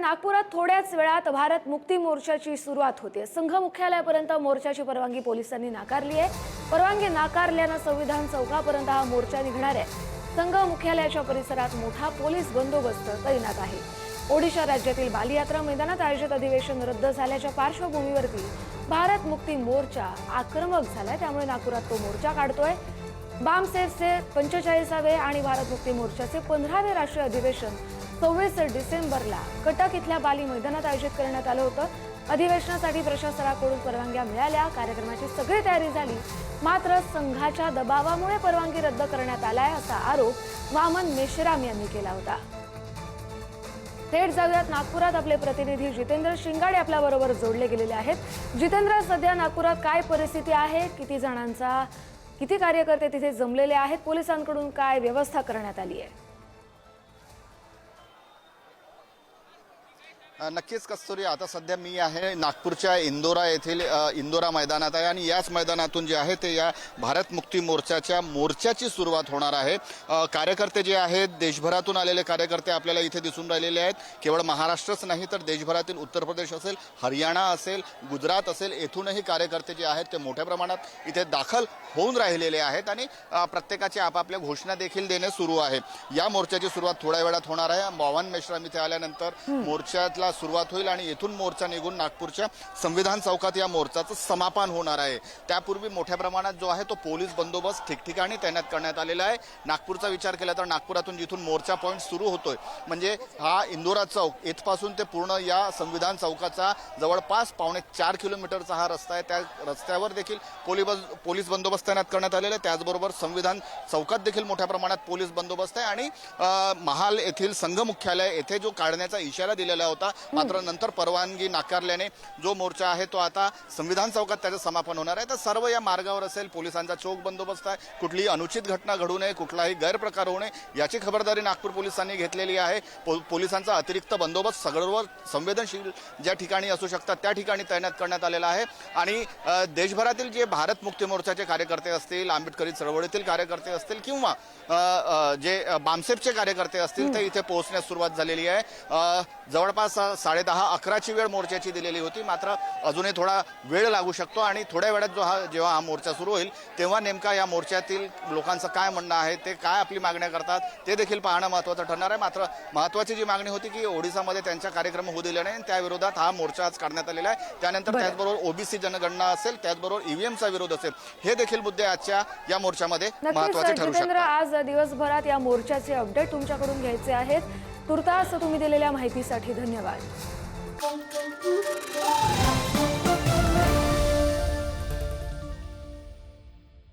नागपुरात थोड्याच वेळात भारत मुक्ती मोर्चाची सुरुवात होते। संघ मुख्यालयापर्यंत मोर्चाची परवानगी पोलिसांनी नाकारली आहे। परवानगी नाकारल्याने संविधान चौकापर्यंत हा मोर्चा निघणार आहे। संघ मुख्यालयाच्या परिसरात मोठा पोलीस बंदोबस्त तैनात आहे। ओडिशा राज्यातील बालियात्रा मैदानात आयोजित अधिवेशन रद्द झाल्याच्या पार्श्वभूमीवरती भारत मुक्ती मोर्चा आक्रमक झालाय, त्यामुळे नागपुरात तो मोर्चा काढतोय। बामसेफचे 45वे आणि भारत मुक्ती मोर्चाचे 15वे राष्ट्रीय अधिवेशन 26 डिसेंबरला कटक इथल्या बाली मैदानात आयोजित करण्यात आलं होतं। अधिवेशनासाठी प्रशासनाकडून परवानग्या मिळाल्या, कार्यक्रमाची सगळी तयारी झाली, मात्र संघाच्या दबावामुळे परवानगी रद्द करण्यात आलाय असा आरोप वामन मेश्राम यांनी केला होता। थेट जाऊयात नागपुरात आपले प्रतिनिधी जितेंद्र शिंगाडे आपल्या बरोबर जोडले गेलेले आहेत। जितेंद्र, सध्या नागपुरात काय परिस्थिती आहे? किती कार्यकर्ते तिथे जमलेले आहेत? पोलिसांकडून काय व्यवस्था करण्यात आली आहे? नक्कीच कस्तुरी, आता सध्या मी आहे नागपूरच्या इंदोरा येथील इंदोरा मैदानात आहे आणि याच मैदानातून जे आहे ते या भारत मुक्ती मोर्चाची सुरुवात होणार आहे। कार्यकर्ते जे आहेत, देशभरातून आलेले कार्यकर्ते आपल्याला इथे दिसून राहिलेले आहेत। केवळ महाराष्ट्रच नाही तर देशभरातील उत्तर प्रदेश असेल, हरियाणा असेल, गुजरात असेल, येथूनही कार्यकर्ते जे आहेत ते मोठ्या प्रमाणात इथे दाखल होऊन राहिलेले आहेत आणि प्रत्येकाची आपापल्या घोषणा देखील देणे सुरू आहे। या मोर्चाची सुरुवात थोड्या वेळात होणार आहे। वामन मेश्राम इथे आल्यानंतर मोर्चातला सुरुवात होईल आणि येथून मोर्चा निघून नागपूरच्या संविधान चौकात या मोर्चाचं समापन होणार आहे। त्यापूर्वी मोठ्या प्रमाणात जो आहे तो पोलीस बंदोबस्त ठिकठिकाणी तैनात करण्यात आलेला आहे। नागपूरचा विचार केला तर नागपुरातून जिथून मोर्चा पॉईंट सुरू होतोय म्हणजे हा इंदोरा चौक इथपासून ते पूर्ण या संविधान चौकाचा जवळपास 4.25 किलोमीटरचा हा रस्ता आहे। त्या रस्त्यावर देखील पोलीस बंदोबस्त तैनात करण्यात आलेला आहे। त्याचबरोबर संविधान चौकात देखील मोठ्या प्रमाणात पोलीस बंदोबस्त आहे आणि महाल येथील संघ मुख्यालय येथे जो काढण्याचा इशारा दिलेला होता, मात्र नंतर परवानगी नाकारल्याने जो मोर्चा आहे तो आता संविधान चौकात त्याचं समापन होणार आहे। तर सर्व या मार्गावर असेल, पोलिसांचा चोख बंदोबस्त आहे, कुठलीही अनुचित घटना घडू नये, कुठलाही गैरप्रकार होऊ नये याची खबरदारी नागपूर पोलिसांनी घेतलेली आहे। पोलिसांचा अतिरिक्त बंदोबस्त सगळ्यावर संवेदनशील ज्या ठिकाणी असू शकतात त्या ठिकाणी तैनात करण्यात आलेला आहे आणि देशभरातील जे भारत मुक्ती मोर्चाचे कार्यकर्ते असतील, आंबेडकरी चळवळीतील कार्यकर्ते असतील किंवा जे बामसेफचे कार्यकर्ते असतील ते इथे पोहोचण्यास सुरुवात झालेली आहे। जवळपास 10:30-11ची वेळ मोर्चाची दिलेली होती, मात्र अजूनही थोडा वेळ लागू शकतो आणि थोड्या वेळात जेव्हा हा मोर्चा सुरू होईल तेव्हा नेमका या मोर्चातील लोकांचं काय म्हणणं आहे, ते काय आपली मागण्या करतात ते देखील पाहणं महत्त्वाचं ठरणार आहे। मात्र महत्त्वाची जी मागणी होती की ओडिसामध्ये त्यांचा कार्यक्रम होऊ दिला नाही, त्या विरोधात हा मोर्चा आज काढण्यात आलेला आहे। त्यानंतर त्याचबरोबर ओबीसी जनगणना असेल, त्याचबरोबर ईव्हीएमचा विरोध असेल, हे देखील मुद्दे आजच्या या मोर्चामध्ये महत्त्वाचे ठरू शकतात। आज दिवसभरात या मोर्चाचे अपडेट तुमच्याकडून घ्यायचे आहेत। तुर्तास तुम्ही दिलेल्या माहितीसाठी धन्यवाद।